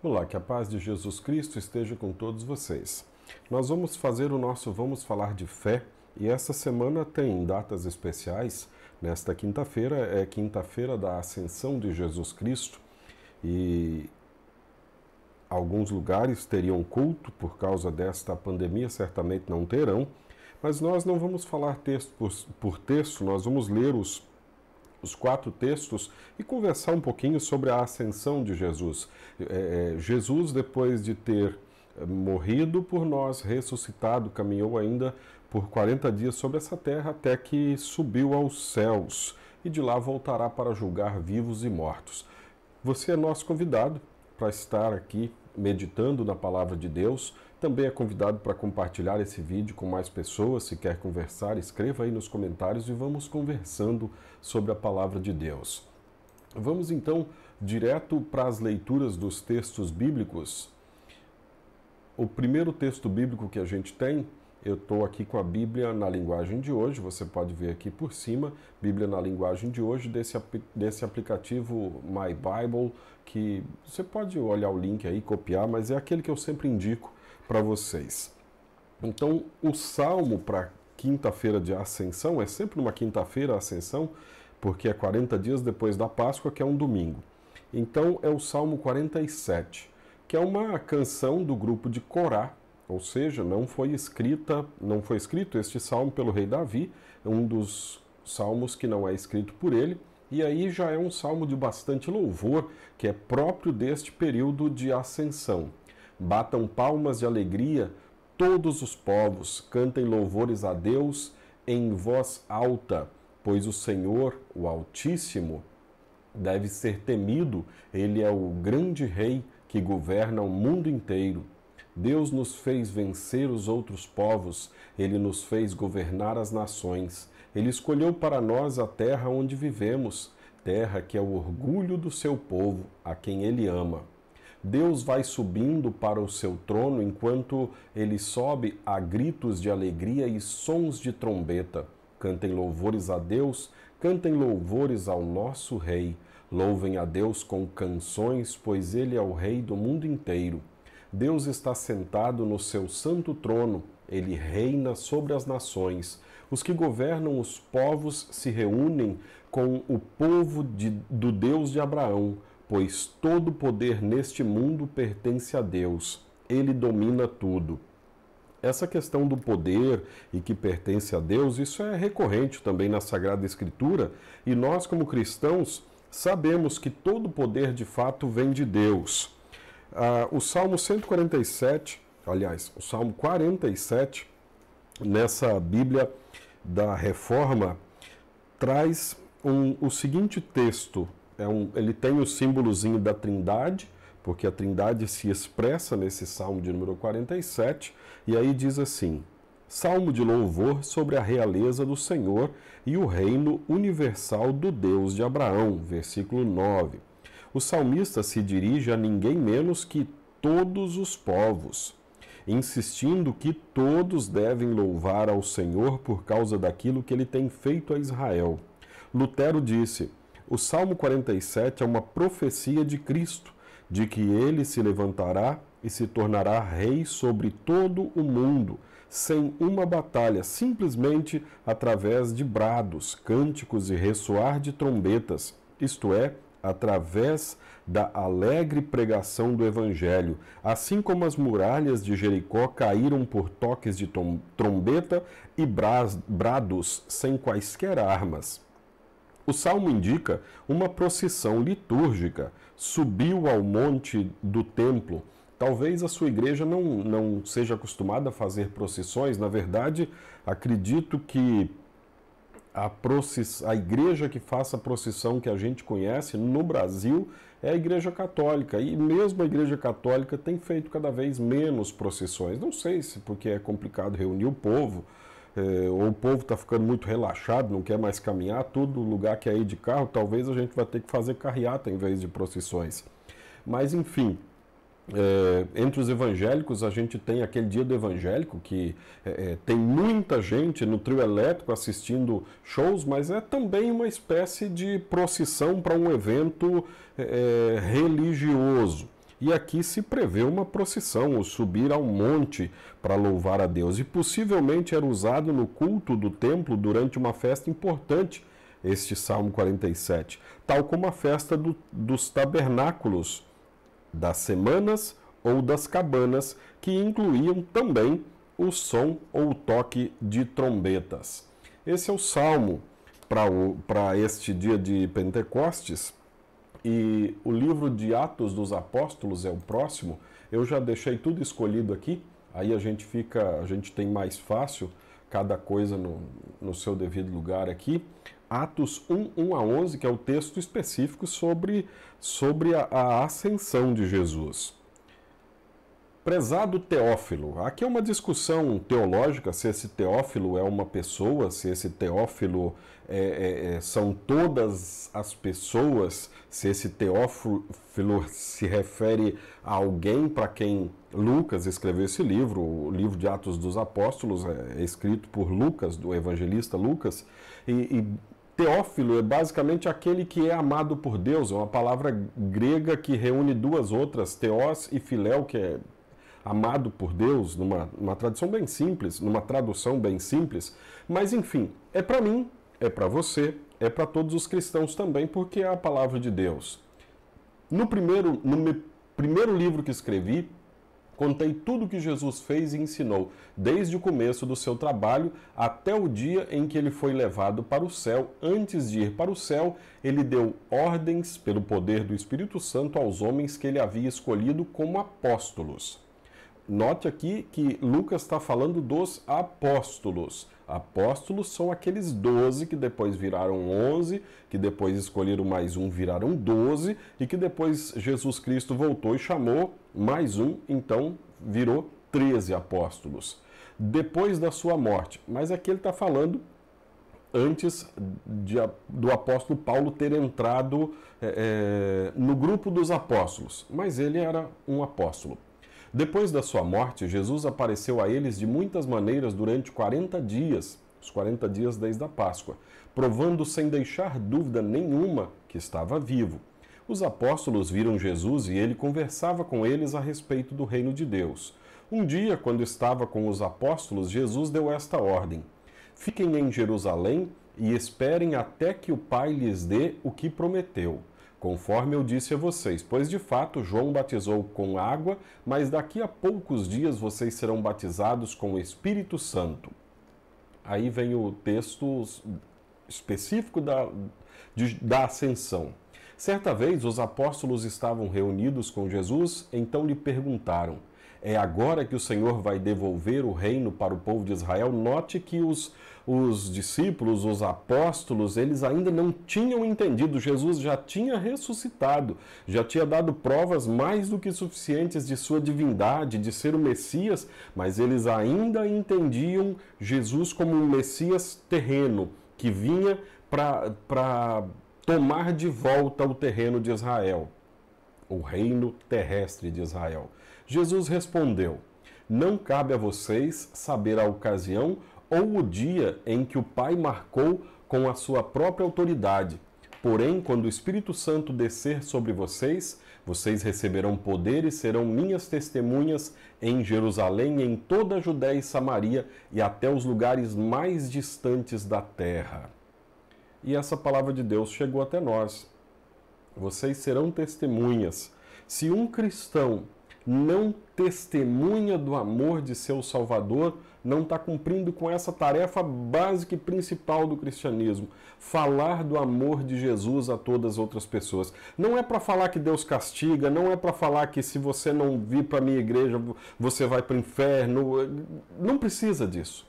Olá, que a paz de Jesus Cristo esteja com todos vocês. Nós vamos fazer o nosso Vamos Falar de Fé e essa semana tem datas especiais. Nesta quinta-feira é quinta-feira da Ascensão de Jesus Cristo e alguns lugares teriam culto por causa desta pandemia, certamente não terão, mas nós não vamos falar texto por texto, nós vamos ler os 4 textos e conversar um pouquinho sobre a ascensão de Jesus. Jesus, depois de ter morrido por nós, ressuscitado, caminhou ainda por 40 dias sobre essa terra até que subiu aos céus e de lá voltará para julgar vivos e mortos. Você é nosso convidado para estar aqui meditando na palavra de Deus. Também é convidado para compartilhar esse vídeo com mais pessoas. Se quer conversar, escreva aí nos comentários e vamos conversando sobre a palavra de Deus. Vamos então direto para as leituras dos textos bíblicos. O primeiro texto bíblico que a gente tem, eu estou aqui com a Bíblia na linguagem de hoje, você pode ver aqui por cima, Bíblia na linguagem de hoje, desse aplicativo My Bible, que você pode olhar o link aí, copiar, mas é aquele que eu sempre indico para vocês. Então, o salmo para quinta-feira de Ascensão, é sempre numa quinta-feira a Ascensão, porque é 40 dias depois da Páscoa, que é um domingo. Então, é o Salmo 47, que é uma canção do grupo de Corá, ou seja, não foi escrito este salmo pelo rei Davi, é um dos salmos que não é escrito por ele, e aí já é um salmo de bastante louvor, que é próprio deste período de ascensão. Batam palmas de alegria todos os povos, cantem louvores a Deus em voz alta, pois o Senhor, o Altíssimo, deve ser temido, ele é o grande rei que governa o mundo inteiro. Deus nos fez vencer os outros povos, ele nos fez governar as nações. Ele escolheu para nós a terra onde vivemos, terra que é o orgulho do seu povo, a quem ele ama. Deus vai subindo para o seu trono enquanto ele sobe a gritos de alegria e sons de trombeta. Cantem louvores a Deus, cantem louvores ao nosso Rei. Louvem a Deus com canções, pois ele é o Rei do mundo inteiro. Deus está sentado no seu santo trono, ele reina sobre as nações. Os que governam os povos se reúnem com o povo do Deus de Abraão, pois todo o poder neste mundo pertence a Deus. Ele domina tudo. Essa questão do poder e que pertence a Deus, isso é recorrente também na Sagrada Escritura, e nós, como cristãos, sabemos que todo o poder de fato vem de Deus. O Salmo 147, aliás, o Salmo 47, nessa Bíblia da Reforma, traz o seguinte texto. Ele tem o símbolozinho da Trindade, porque a Trindade se expressa nesse Salmo de número 47, e aí diz assim: Salmo de louvor sobre a realeza do Senhor e o reino universal do Deus de Abraão, versículo 9. O salmista se dirige a ninguém menos que todos os povos, insistindo que todos devem louvar ao Senhor por causa daquilo que ele tem feito a Israel. Lutero disse: o Salmo 47 é uma profecia de Cristo, de que ele se levantará e se tornará rei sobre todo o mundo, sem uma batalha, simplesmente através de brados, cânticos e ressoar de trombetas, isto é, através da alegre pregação do Evangelho, assim como as muralhas de Jericó caíram por toques de trombeta e brados sem quaisquer armas. O Salmo indica uma procissão litúrgica, subiu ao monte do templo. Talvez a sua igreja não seja acostumada a fazer procissões, na verdade, acredito que a igreja que faça a procissão que a gente conhece no Brasil é a Igreja Católica, e mesmo a Igreja Católica tem feito cada vez menos procissões. Não sei se porque é complicado reunir o povo, ou o povo está ficando muito relaxado, não quer mais caminhar, todo lugar quer ir de carro, talvez a gente vai ter que fazer carreata em vez de procissões. Mas enfim, entre os evangélicos a gente tem aquele dia do evangélico que tem muita gente no trio elétrico assistindo shows, mas é também uma espécie de procissão para um evento religioso. E aqui se prevê uma procissão, ou subir ao monte para louvar a Deus. E possivelmente era usado no culto do templo durante uma festa importante, este Salmo 47, tal como a festa dos tabernáculos, das semanas ou das cabanas, que incluíam também o som ou o toque de trombetas. Esse é o Salmo para este dia de Pentecostes. E o livro de Atos dos Apóstolos é o próximo. Eu já deixei tudo escolhido aqui, aí a gente tem mais fácil cada coisa no seu devido lugar aqui. Atos 1, 1 a 11, que é o texto específico sobre a ascensão de Jesus. Prezado Teófilo, aqui é uma discussão teológica, se esse Teófilo é uma pessoa, se esse Teófilo são todas as pessoas, se esse Teófilo se refere a alguém para quem Lucas escreveu esse livro. O livro de Atos dos Apóstolos é escrito por Lucas, do evangelista Lucas, e Teófilo é basicamente aquele que é amado por Deus, é uma palavra grega que reúne duas outras, teós e filéu, que é amado por Deus, numa tradução bem simples, mas enfim, é para mim, é para você, é para todos os cristãos também, porque é a palavra de Deus. No primeiro livro que escrevi, contei tudo que Jesus fez e ensinou, desde o começo do seu trabalho até o dia em que ele foi levado para o céu. Antes de ir para o céu, ele deu ordens pelo poder do Espírito Santo aos homens que ele havia escolhido como apóstolos. Note aqui que Lucas está falando dos apóstolos. Apóstolos são aqueles 12 que depois viraram 11, que depois escolheram mais um, viraram 12, e que depois Jesus Cristo voltou e chamou mais um, então virou 13 apóstolos. Depois da sua morte. Mas aqui ele está falando antes do apóstolo Paulo ter entrado no grupo dos apóstolos. Mas ele era um apóstolo. Depois da sua morte, Jesus apareceu a eles de muitas maneiras durante 40 dias, os 40 dias desde a Páscoa, provando sem deixar dúvida nenhuma que estava vivo. Os apóstolos viram Jesus e ele conversava com eles a respeito do reino de Deus. Um dia, quando estava com os apóstolos, Jesus deu esta ordem: fiquem em Jerusalém e esperem até que o Pai lhes dê o que prometeu. Conforme eu disse a vocês, pois de fato João batizou com água, mas daqui a poucos dias vocês serão batizados com o Espírito Santo. Aí vem o texto específico da ascensão. Certa vez os apóstolos estavam reunidos com Jesus, então lhe perguntaram: é agora que o Senhor vai devolver o reino para o povo de Israel? Note que os discípulos, os apóstolos, eles ainda não tinham entendido. Jesus já tinha ressuscitado, já tinha dado provas mais do que suficientes de sua divindade, de ser o Messias, mas eles ainda entendiam Jesus como um Messias terreno, que vinha para tomar de volta o terreno de Israel, o reino terrestre de Israel. Jesus respondeu: não cabe a vocês saber a ocasião ou o dia em que o Pai marcou com a sua própria autoridade. Porém, quando o Espírito Santo descer sobre vocês, vocês receberão poder e serão minhas testemunhas em Jerusalém, em toda a Judéia e Samaria e até os lugares mais distantes da terra. E essa palavra de Deus chegou até nós. Vocês serão testemunhas. Se um cristão não testemunha do amor de seu Salvador, não está cumprindo com essa tarefa básica e principal do cristianismo: falar do amor de Jesus a todas as outras pessoas. Não é para falar que Deus castiga, não é para falar que se você não vir para a minha igreja, você vai para o inferno. Não precisa disso.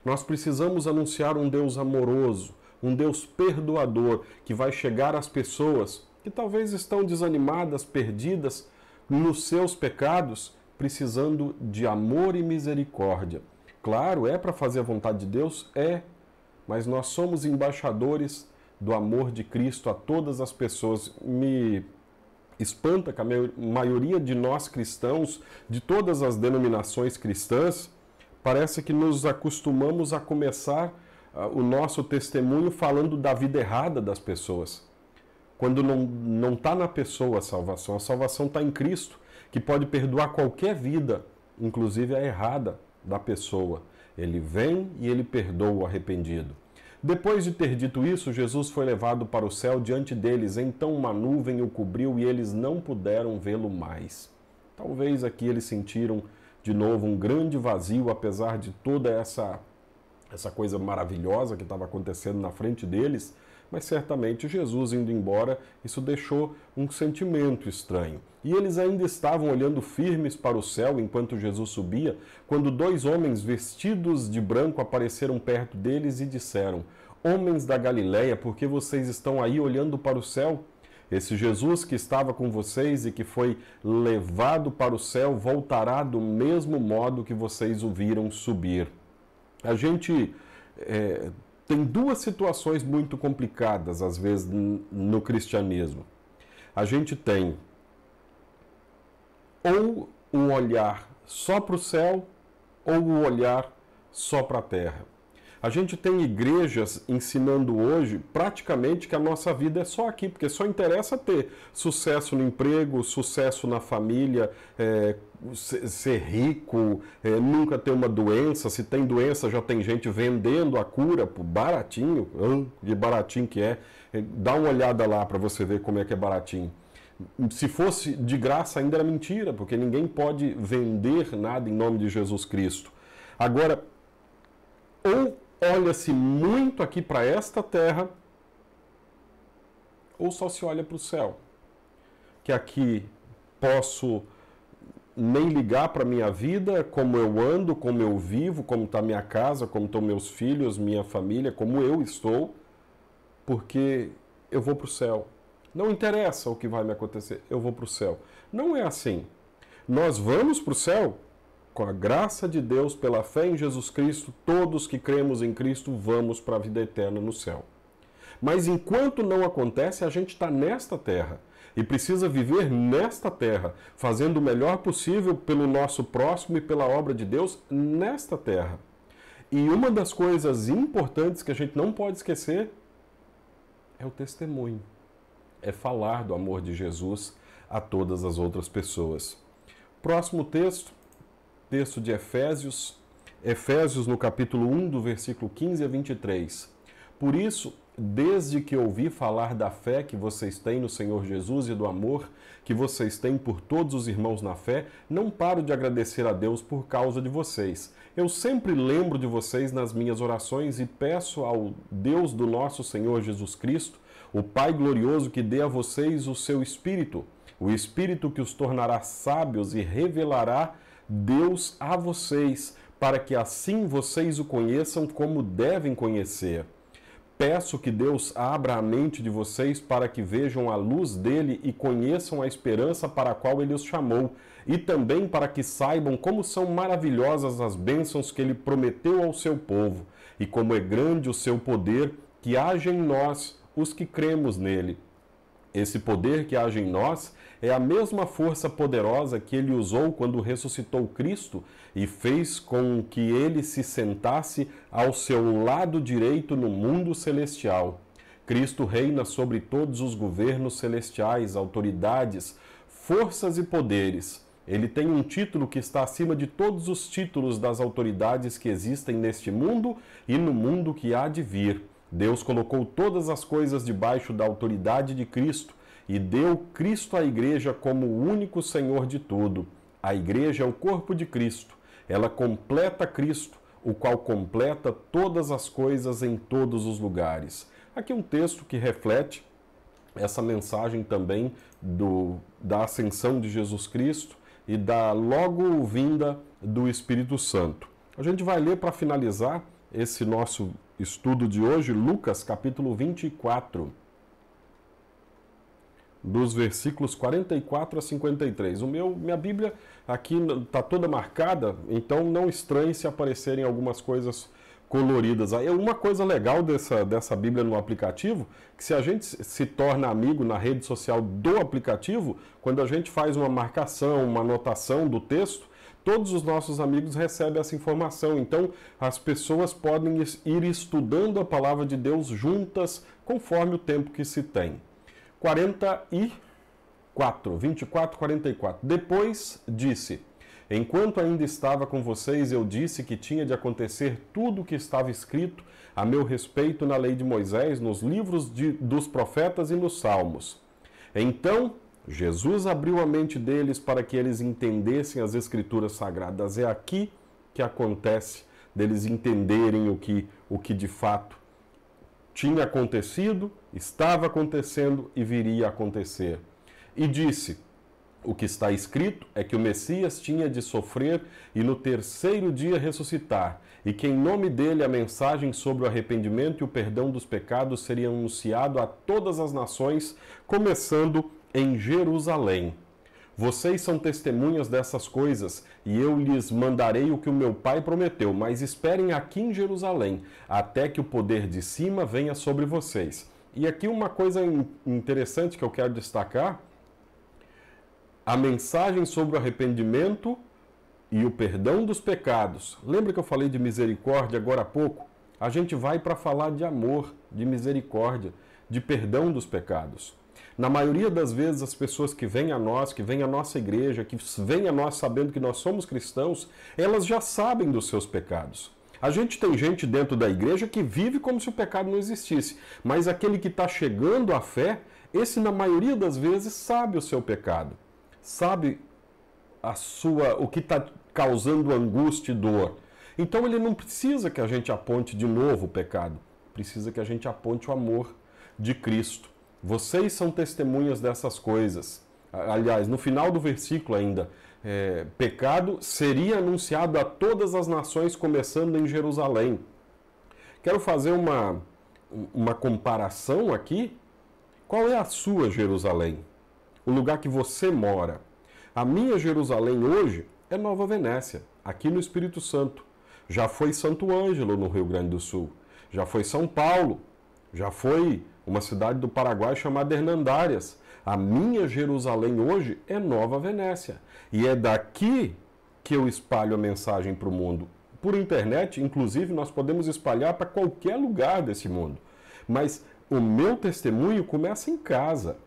Nós precisamos anunciar um Deus amoroso, um Deus perdoador, que vai chegar às pessoas que talvez estão desanimadas, perdidas nos seus pecados, precisando de amor e misericórdia. Claro, é para fazer a vontade de Deus? É, mas nós somos embaixadores do amor de Cristo a todas as pessoas. Me espanta que a maioria de nós cristãos, de todas as denominações cristãs, parece que nos acostumamos a começar o nosso testemunho falando da vida errada das pessoas. Quando não está na pessoa a salvação está em Cristo. que pode perdoar qualquer vida, inclusive a errada da pessoa. Ele vem e ele perdoa o arrependido. Depois de ter dito isso, Jesus foi levado para o céu diante deles. Então uma nuvem o cobriu e eles não puderam vê-lo mais. Talvez aqui eles sentiram de novo um grande vazio, apesar de toda essa coisa maravilhosa que estava acontecendo na frente deles, mas certamente Jesus indo embora, isso deixou um sentimento estranho. E eles ainda estavam olhando firmes para o céu enquanto Jesus subia, quando dois homens vestidos de branco apareceram perto deles e disseram: Homens da Galileia, por que vocês estão aí olhando para o céu? Esse Jesus que estava com vocês e que foi levado para o céu voltará do mesmo modo que vocês o viram subir. A gente tem duas situações muito complicadas, às vezes, no cristianismo. A gente tem ou um olhar só para o céu ou um olhar só para a terra. A gente tem igrejas ensinando hoje praticamente que a nossa vida é só aqui, porque só interessa ter sucesso no emprego, sucesso na família, ser rico, nunca ter uma doença. Se tem doença, já tem gente vendendo a cura por baratinho, de baratinho que é. Dá uma olhada lá para você ver como é que é baratinho. Se fosse de graça ainda era mentira, porque ninguém pode vender nada em nome de Jesus Cristo. Agora, ou olha-se muito aqui para esta terra, ou só se olha para o céu. Que aqui posso nem ligar para a minha vida, como eu ando, como eu vivo, como está minha casa, como estão meus filhos, minha família, como eu estou, porque eu vou para o céu. Não interessa o que vai me acontecer, eu vou para o céu. Não é assim. Nós vamos para o céu com a graça de Deus, pela fé em Jesus Cristo. Todos que cremos em Cristo vamos para a vida eterna no céu. Mas enquanto não acontece, a gente está nesta terra e precisa viver nesta terra, fazendo o melhor possível pelo nosso próximo e pela obra de Deus nesta terra. E uma das coisas importantes que a gente não pode esquecer é o testemunho. É falar do amor de Jesus a todas as outras pessoas. Próximo texto, texto de Efésios, Efésios no capítulo 1, do versículo 15 a 23. Por isso, desde que ouvi falar da fé que vocês têm no Senhor Jesus e do amor que vocês têm por todos os irmãos na fé, não paro de agradecer a Deus por causa de vocês. Eu sempre lembro de vocês nas minhas orações e peço ao Deus do nosso Senhor Jesus Cristo, o Pai glorioso, que dê a vocês o seu Espírito, o Espírito que os tornará sábios e revelará Deus a vocês, para que assim vocês o conheçam como devem conhecer. Peço que Deus abra a mente de vocês para que vejam a luz dele e conheçam a esperança para a qual ele os chamou, e também para que saibam como são maravilhosas as bênçãos que ele prometeu ao seu povo, e como é grande o seu poder que age em nós, os que cremos nele. Esse poder que age em nós é a mesma força poderosa que ele usou quando ressuscitou Cristo e fez com que ele se sentasse ao seu lado direito no mundo celestial. Cristo reina sobre todos os governos celestiais, autoridades, forças e poderes. Ele tem um título que está acima de todos os títulos das autoridades que existem neste mundo e no mundo que há de vir. Deus colocou todas as coisas debaixo da autoridade de Cristo e deu Cristo à igreja como o único Senhor de tudo. A igreja é o corpo de Cristo. Ela completa Cristo, o qual completa todas as coisas em todos os lugares. Aqui um texto que reflete essa mensagem também da ascensão de Jesus Cristo e da logo vinda do Espírito Santo. A gente vai ler para finalizar esse nosso estudo de hoje, Lucas capítulo 24, dos versículos 44 a 53. Minha Bíblia aqui está toda marcada, então não estranhe se aparecerem algumas coisas coloridas. Uma coisa legal dessa Bíblia no aplicativo, que se a gente se torna amigo na rede social do aplicativo, quando a gente faz uma marcação, uma anotação do texto, todos os nossos amigos recebem essa informação. Então, as pessoas podem ir estudando a palavra de Deus juntas, conforme o tempo que se tem. 24, 44. Depois disse: enquanto ainda estava com vocês, eu disse que tinha de acontecer tudo o que estava escrito a meu respeito na lei de Moisés, nos livros dos profetas e nos salmos. Então, Jesus abriu a mente deles para que eles entendessem as escrituras sagradas. É aqui que acontece deles entenderem o que de fato tinha acontecido, estava acontecendo e viria a acontecer. E disse: o que está escrito é que o Messias tinha de sofrer e no terceiro dia ressuscitar, e que em nome dele a mensagem sobre o arrependimento e o perdão dos pecados seria anunciado a todas as nações, começando em Jerusalém. Vocês são testemunhas dessas coisas, e eu lhes mandarei o que o meu Pai prometeu, mas esperem aqui em Jerusalém, até que o poder de cima venha sobre vocês. E aqui uma coisa interessante que eu quero destacar: a mensagem sobre o arrependimento e o perdão dos pecados. Lembra que eu falei de misericórdia agora há pouco? A gente vai para falar de amor, de misericórdia, de perdão dos pecados. Na maioria das vezes, as pessoas que vêm a nós, que vêm à nossa igreja, que vêm a nós sabendo que nós somos cristãos, elas já sabem dos seus pecados. A gente tem gente dentro da igreja que vive como se o pecado não existisse, mas aquele que está chegando à fé, esse na maioria das vezes sabe o seu pecado, sabe o que está causando angústia e dor. Então ele não precisa que a gente aponte de novo o pecado, precisa que a gente aponte o amor de Cristo. Vocês são testemunhas dessas coisas. Aliás, no final do versículo ainda, pecado seria anunciado a todas as nações, começando em Jerusalém. Quero fazer uma comparação aqui. Qual é a sua Jerusalém? O lugar que você mora. A minha Jerusalém hoje é Nova Venécia, aqui no Espírito Santo. Já foi Santo Ângelo, no Rio Grande do Sul. Já foi São Paulo. Já foi uma cidade do Paraguai chamada Hernandárias. A minha Jerusalém hoje é Nova Venécia. E é daqui que eu espalho a mensagem para o mundo. Por internet, inclusive, nós podemos espalhar para qualquer lugar desse mundo. Mas o meu testemunho começa em casa.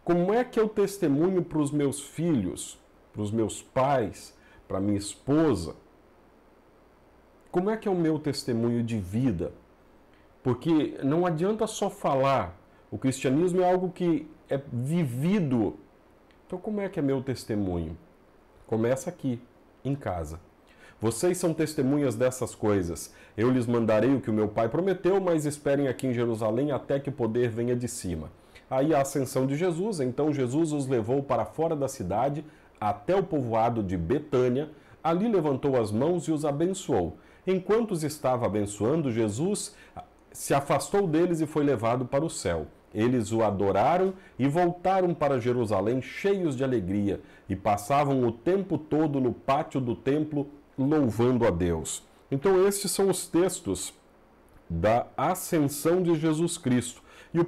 Como é que eu testemunho para os meus filhos, para os meus pais, para minha esposa? Como é que é o meu testemunho de vida? Porque não adianta só falar. O cristianismo é algo que é vivido. Então, como é que é meu testemunho? Começa aqui, em casa. Vocês são testemunhas dessas coisas. Eu lhes mandarei o que o meu Pai prometeu, mas esperem aqui em Jerusalém até que o poder venha de cima. Aí a ascensão de Jesus, então Jesus os levou para fora da cidade, até o povoado de Betânia. Ali levantou as mãos e os abençoou. Enquanto os estava abençoando, Jesus se afastou deles e foi levado para o céu. Eles o adoraram e voltaram para Jerusalém cheios de alegria e passavam o tempo todo no pátio do templo louvando a Deus. Então estes são os textos da ascensão de Jesus Cristo. E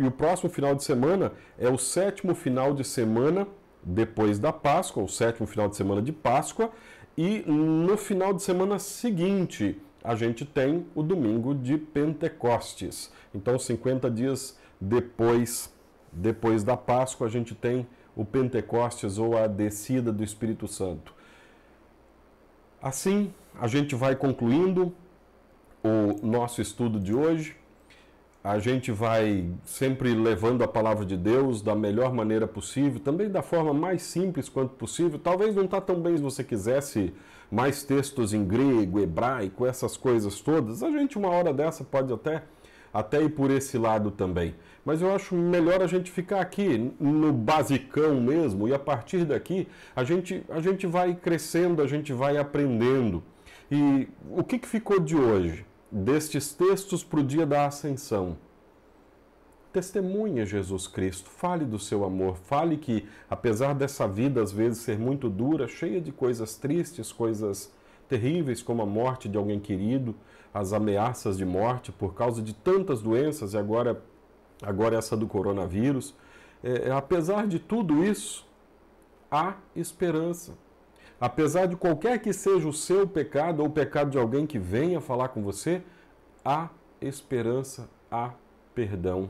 o próximo final de semana é o 7º final de semana depois da Páscoa, o 7º final de semana de Páscoa, e no final de semana seguinte a gente tem o domingo de Pentecostes. Então, 50 dias depois da Páscoa, a gente tem o Pentecostes ou a descida do Espírito Santo. Assim, a gente vai concluindo o nosso estudo de hoje. A gente vai sempre levando a palavra de Deus da melhor maneira possível, também da forma mais simples quanto possível. Talvez não está tão bem se você quisesse mais textos em grego, hebraico, essas coisas todas. A gente uma hora dessa pode até ir por esse lado também. Mas eu acho melhor a gente ficar aqui no basicão mesmo, e a partir daqui a gente vai crescendo, a gente vai aprendendo. E o que ficou de hoje? Destes textos para o dia da ascensão. Testemunhe Jesus Cristo, fale do seu amor, fale que, apesar dessa vida às vezes ser muito dura, cheia de coisas tristes, coisas terríveis como a morte de alguém querido, as ameaças de morte por causa de tantas doenças, e agora essa do coronavírus, apesar de tudo isso, há esperança. Apesar de qualquer que seja o seu pecado ou o pecado de alguém que venha falar com você, há esperança, há perdão.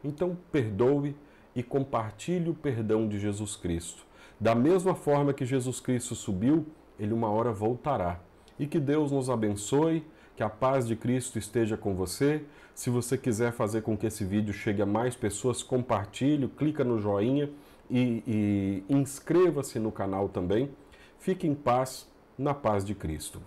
Então perdoe e compartilhe o perdão de Jesus Cristo. Da mesma forma que Jesus Cristo subiu, ele uma hora voltará. E que Deus nos abençoe, que a paz de Cristo esteja com você. Se você quiser fazer com que esse vídeo chegue a mais pessoas, compartilhe, clica no joinha e inscreva-se no canal também. Fique em paz, na paz de Cristo.